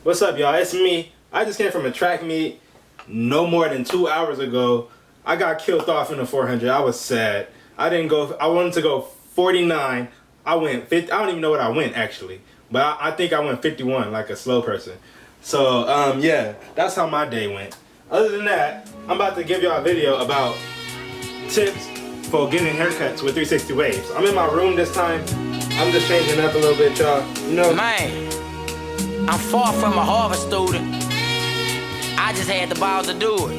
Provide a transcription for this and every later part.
What's up, y'all? It's me. I just came from a track meet no more than 2 hours ago. I got killed off in the 400. I was sad. I didn't go. I wanted to go 49. I went 50. I don't even know what I went actually, but I think I went 51 like a slow person. So yeah, that's how my day went. Other than that, I'm about to give y'all a video about tips for getting haircuts with 360 waves. I'm in my room this time. I'm just changing up a little bit, y'all. You know, man, I'm far from a Harvard student. I just had the balls to do it.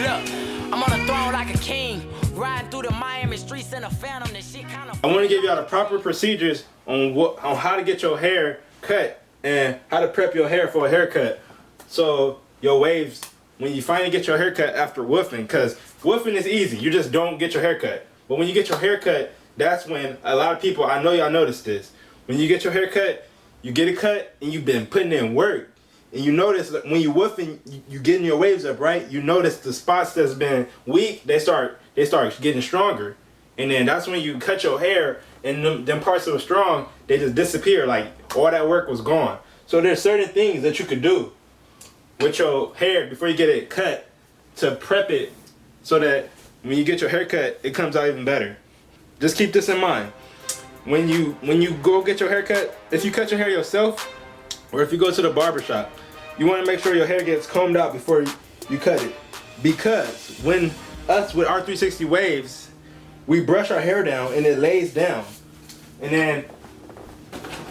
Look, I'm on a throne like a king, riding through the Miami streets in a phantom. This shit kind of. I want to give y'all the proper procedures on how to get your hair cut and how to prep your hair for a haircut. So your waves, when you finally get your haircut after woofing, because woofing is easy, you just don't get your haircut. But when you get your haircut, that's when a lot of people, I know y'all noticed this, when you get your haircut, you get it cut and you've been putting in work. And you notice that when you woofing, you getting your waves up, right? You notice the spots that's been weak, they start getting stronger. And then that's when you cut your hair and them parts that were strong, they just disappear, like all that work was gone. So there's certain things that you could do with your hair before you get it cut to prep it so that when you get your hair cut, it comes out even better. Just keep this in mind. When you go get your hair cut, if you cut your hair yourself or if you go to the barber shop, you want to make sure your hair gets combed out before you cut it. Because when us with our 360 waves, we brush our hair down and it lays down. And then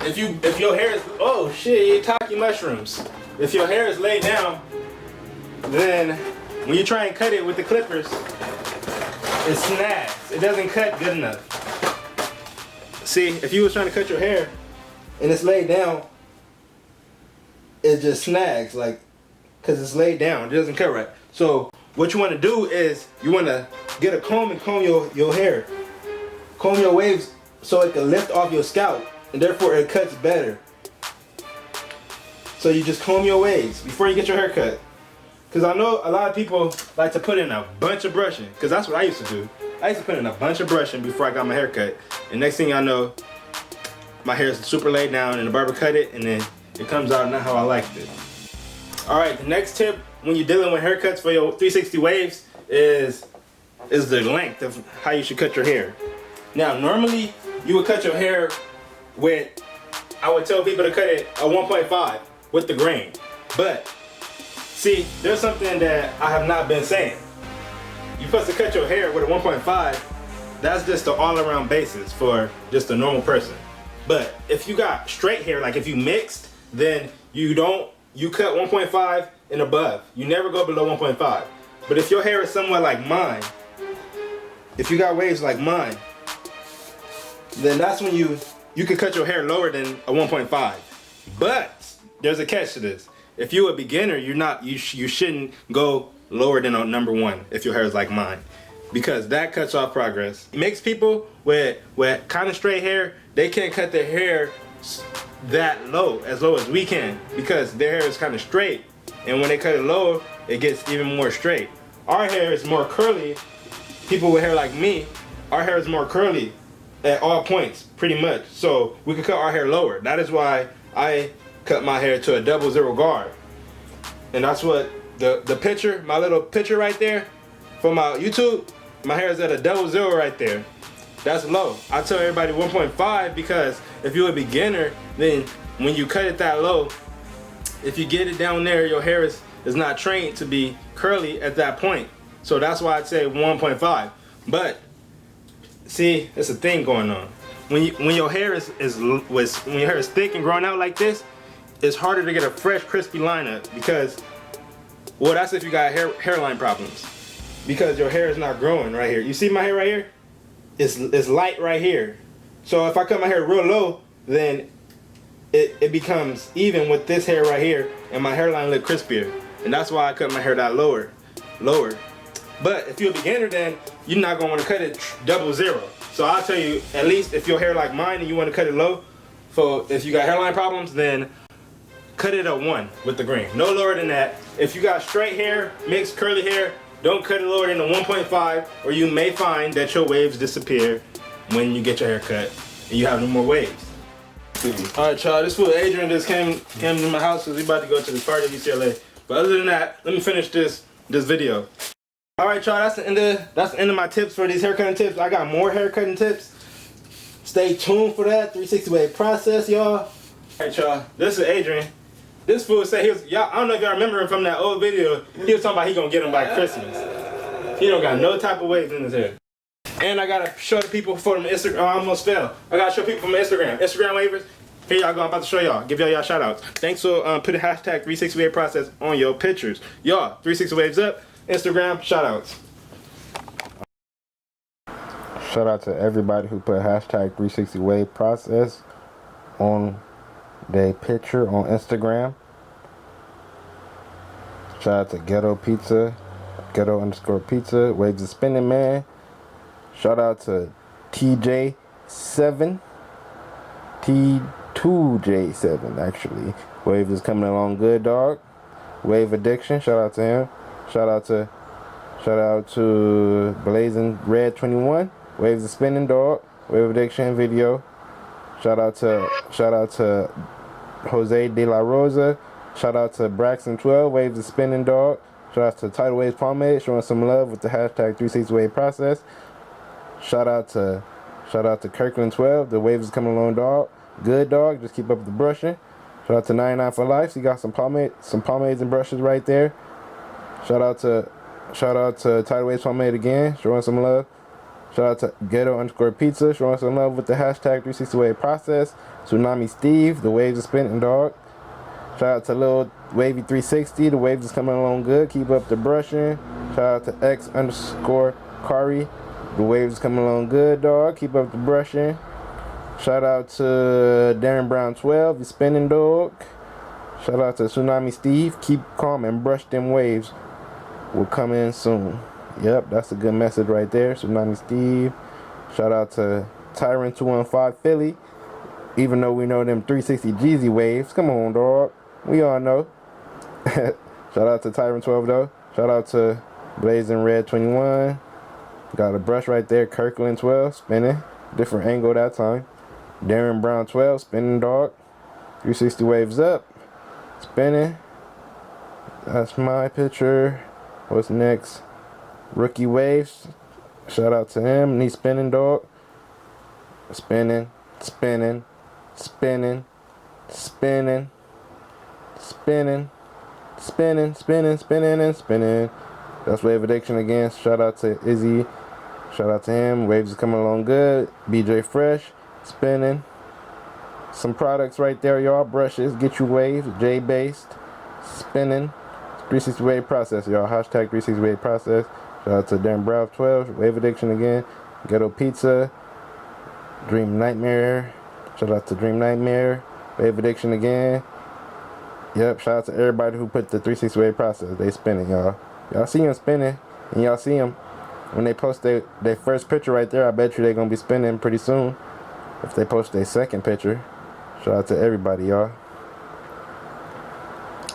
if your hair is, oh shit, Itaki mushrooms. If your hair is laid down, then when you try and cut it with the clippers, it snags. It doesn't cut good enough. See, if you was trying to cut your hair and it's laid down, it just snags, like, cause it's laid down. It doesn't cut right. So what you want to do is you want to get a comb and comb your hair, comb your waves so it can lift off your scalp, and therefore it cuts better. So you just comb your waves before you get your hair cut. Cause I know a lot of people like to put in a bunch of brushing, cause that's what I used to do. I used to put in a bunch of brushing before I got my hair cut, and next thing I know, my hair is super laid down, and the barber cut it, and then it comes out not how I liked it. All right, the next tip when you're dealing with haircuts for your 360 waves is the length of how you should cut your hair. Now, normally you would cut your hair with, I would tell people to cut it a 1.5 with the grain, but see, there's something that I have not been saying. You're supposed to cut your hair with a 1.5. That's just the all-around basis for just a normal person. But if you got straight hair, like if you mixed, then you cut 1.5 and above. You never go below 1.5. But if your hair is somewhat like mine, if you got waves like mine, then that's when you can cut your hair lower than a 1.5. But there's a catch to this. If you're a beginner, you shouldn't go lower than a number 1 if your hair is like mine, because that cuts off progress. It makes people with kind of straight hair, they can't cut their hair that low as we can, because their hair is kind of straight, and when they cut it low, it gets even more straight. Our hair is more curly. People with hair like me, our hair is more curly at all points, pretty much. So we can cut our hair lower. That is why I cut my hair to a 00 guard. And that's what the picture, my little picture right there for my YouTube, my hair is at a 00 right there. That's low. I tell everybody 1.5 because if you're a beginner, then when you cut it that low, if you get it down there, your hair is not trained to be curly at that point. So that's why I'd say 1.5. But see, there's a thing going on. When your hair is thick and growing out like this, it's harder to get a fresh, crispy lineup because, well, that's if you got hairline problems, because your hair is not growing right here. You see my hair right here? It's light right here. So if I cut my hair real low, then it becomes even with this hair right here, and my hairline look crispier. And that's why I cut my hair that lower. But if you're a beginner, then you're not gonna want to cut it 00. So I'll tell you, at least if your hair like mine and you want to cut it low, for if you got hairline problems, then cut it at 1 with the grain. No lower than that. If you got straight hair, mixed curly hair, don't cut it lower than a 1.5, or you may find that your waves disappear when you get your hair cut and you have no more waves. see. Alright, y'all, this fool Adrian just came to my house because we about to go to this party at UCLA. But other than that, let me finish this video. Alright, y'all, that's the end of my tips for these haircutting tips. I got more haircutting tips. Stay tuned for that 360 wave process, y'all. Alright, y'all, this is Adrian. This fool said he was, y'all, I don't know if y'all remember him from that old video. He was talking about he gonna get him by Christmas. He don't got no type of waves in his hair. And I gotta show the people from Instagram. Oh, I almost fell. I gotta show people from Instagram. Instagram wavers. Here y'all go. I'm about to show y'all. Give y'all shout outs. Thanks for putting hashtag 360 wave process on your pictures. Y'all, 360 waves up. Instagram shout outs. Shout out to everybody who put hashtag 360 wave process on their picture on Instagram. Shout out to Ghetto Pizza, Ghetto_Pizza, Waves of Spinning Man. Shout out to TJ7, T2J7 actually. Wave is coming along good, dog. Wave Addiction, shout out to him. Shout out to Blazing Red 21. Waves of Spinning, dog. Wave Addiction video. Shout out to Jose De La Rosa. Shout out to Braxton 12. Waves of Spinning, dog. Shout out to Tidal Waves Palmade, showing some love with the hashtag 360 wave process. Shout out to Kirkland 12. The waves is coming along, dog. Good, dog. Just keep up the brushing. Shout out to 99 for Life. He got some pomades and brushes right there. Shout out to Tidal Waves Palmade again, showing some love. Shout out to Ghetto_Pizza, showing some love with the hashtag 360 wave process. Tsunami Steve, the waves is spinning, dog. Shout out to Lil Wavy 360, the waves is coming along good. Keep up the brushing. Shout out to X_Kari, the waves is coming along good, dog. Keep up the brushing. Shout out to Darren Brown 12, the spinning, dog. Shout out to Tsunami Steve, keep calm and brush them waves. Will come in soon. Yep, that's a good message right there. Tsunami Steve. Shout out to Tyrant 215 Philly. Even though we know them 360 Jeezy waves. Come on, dog. We all know. Shout out to Tyrant 12 though. Shout out to Blazing Red 21. Got a brush right there. Kirkland 12 spinning. Different angle that time. Darren Brown 12 spinning, dog. 360 waves up. Spinning. That's my picture. What's next? Rookie Waves. Shout out to him. He's spinning, dog. Spinning. Spinning. Spinning. Spinning. Spinning. Spinning. Spinning. Spinning and spinning. That's Wave Addiction again. Shout out to Izzy. Shout out to him. Waves is coming along good. BJ Fresh. Spinning. Some products right there, y'all. Brushes. Get you waves. J based. Spinning. 360 wave process, y'all. Hashtag 360 wave process. Shout out to Darren Brown 12. Wave Addiction again. Ghetto Pizza. Dream Nightmare. Shout out to Dream Nightmare. Wave Addiction again. Yep. Shout out to everybody who put the 360 wave process. They spinning, y'all. Y'all see them spinning, and y'all see them when they post their first picture right there. I bet you they're gonna be spinning pretty soon. If they post their second picture. Shout out to everybody, y'all.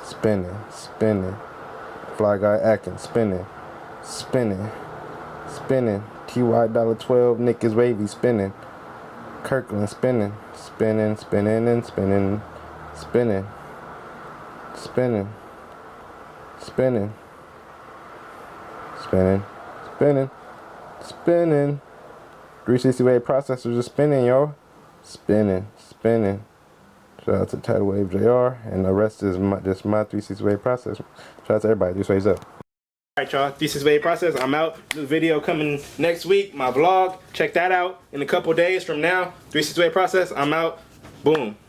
Spinning, spinning. Fly Guy Atkins, spinning, spinning, spinning. TY $12, Nick is wavy, spinning. Kirkland, spinning, spinning, spinning, and spinning, spinning, spinning, spinning, spinning, spinning, spinning. 360 wave processors are spinning, y'all. Spinning, spinning. Shout out to Tidal Wave JR, and the rest is just my 360 wave process. Shout out to everybody. This waves up. Alright, y'all. 360 wave process. I'm out. New video coming next week. My vlog. Check that out in a couple days from now. 360 wave process. I'm out. Boom.